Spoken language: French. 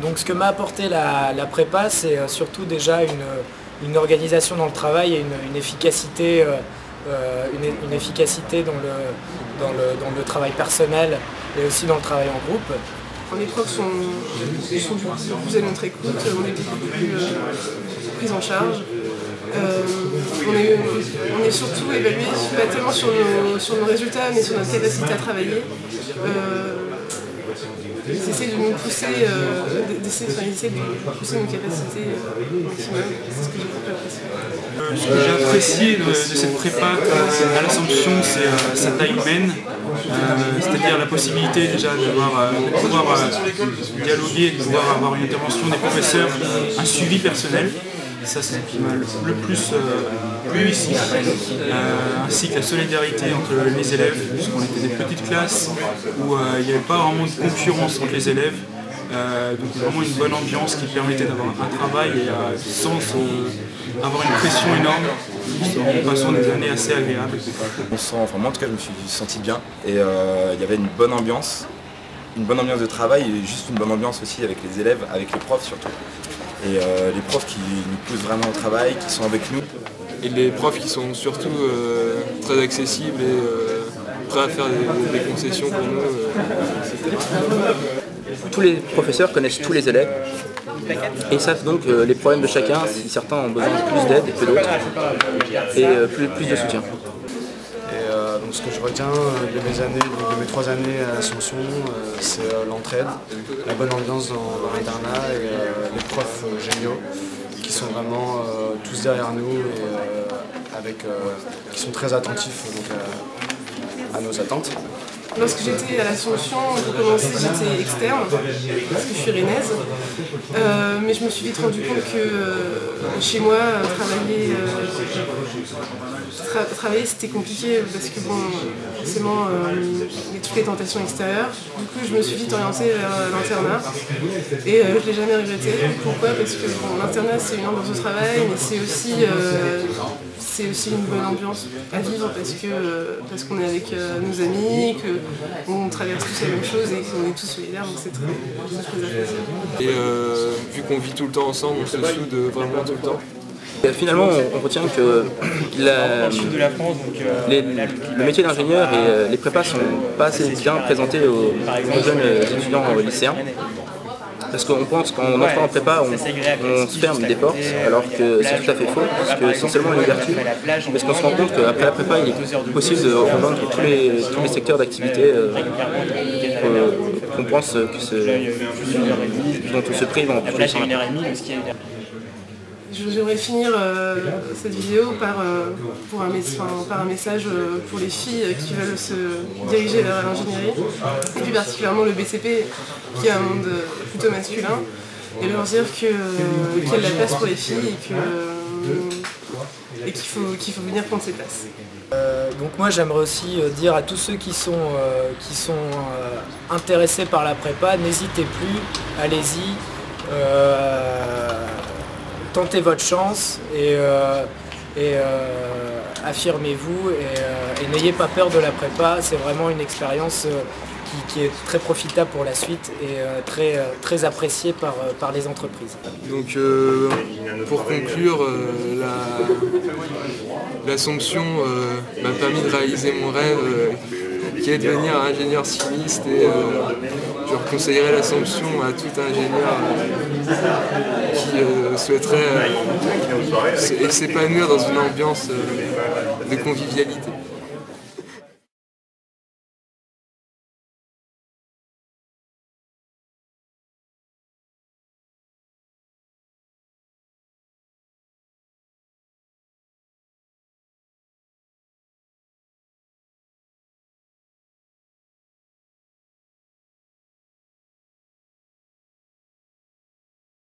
Donc ce que m'a apporté la prépa, c'est surtout déjà une organisation dans le travail et une efficacité, une efficacité dans le travail personnel et aussi dans le travail en groupe. Les profs sont du coup plus à notre écoute, on est beaucoup plus pris en charge. On est surtout évalué pas tellement sur nos résultats mais sur notre capacité à travailler. Ils essaient de nous pousser, de pousser nos capacités au maximum. C'est ce que j'ai beaucoup apprécié. Ce que j'ai apprécié de cette prépa à l'Assomption, c'est sa taille humaine, c'est-à-dire la possibilité déjà de pouvoir dialoguer, de pouvoir avoir une intervention des professeurs, un suivi personnel. Ça, c'est ce qui m'a le plus plu ici, ainsi que la solidarité entre les élèves, puisqu'on était des petites classes où il n'y avait pas vraiment de concurrence entre les élèves. Donc vraiment une bonne ambiance qui permettait d'avoir un travail et sans avoir une pression énorme, en passant des années assez agréables. On sent, enfin moi en tout cas je me suis senti bien et il y avait une bonne ambiance de travail et juste une bonne ambiance aussi avec les élèves, avec les profs surtout. Et les profs qui nous poussent vraiment au travail, qui sont avec nous. Et les profs qui sont surtout très accessibles et prêts à faire des concessions pour nous, etc. Tous les professeurs connaissent tous les élèves et savent donc les problèmes de chacun, si certains ont besoin de plus d'aide que d'autres, et plus de soutien. Donc ce que je retiens de mes 3 années à l'Assomption, c'est l'entraide, la bonne ambiance dans l'internat et les profs géniaux qui sont vraiment tous derrière nous et qui sont très attentifs donc, à nos attentes. Lorsque j'étais à l'Assomption, pour commencer, j'étais externe, parce que je suis rennaise. Mais je me suis vite rendu compte que chez moi, travailler c'était compliqué parce que bon, forcément, il y a toutes les tentations extérieures. Du coup, je me suis vite orientée vers l'internat et je ne l'ai jamais regretté. Pourquoi? Parce que bon, l'internat c'est une ambiance de travail, mais c'est aussi une bonne ambiance à vivre parce qu'on est avec nos amis, qu'on traverse tous la même chose et qu'on est tous solidaires, donc c'est très apprécié. Et vu qu'on vit tout le temps ensemble, on se soude vraiment tout le temps. Et finalement, on retient que le métier d'ingénieur et les prépas sont pas assez bien présentés aux jeunes étudiants lycéens. Parce qu'on pense qu'en entrant en prépa, on se ferme des portes, alors que c'est tout à fait faux, parce que c'est seulement une ouverture. Parce qu'on se rend compte qu'après la prépa, il est possible de rejoindre tous les secteurs d'activité qu'on pense dont on se prive en plus. J'aimerais finir cette vidéo par un message pour les filles qui veulent se diriger vers l'ingénierie, et plus particulièrement le BCP qui est un monde plutôt masculin, et leur dire qu'il y a de la place pour les filles et qu'il faut venir prendre ses places. Donc moi j'aimerais aussi dire à tous ceux qui sont intéressés par la prépa, n'hésitez plus, allez-y. Tentez votre chance et affirmez-vous et n'ayez pas peur de la prépa, c'est vraiment une expérience qui est très profitable pour la suite et très appréciée par les entreprises. Donc pour conclure, l'Assomption m'a permis de réaliser mon rêve qui est de devenir ingénieur chimiste et je conseillerais l'Assomption à tout ingénieur qui souhaiterait s'épanouir dans une ambiance de convivialité.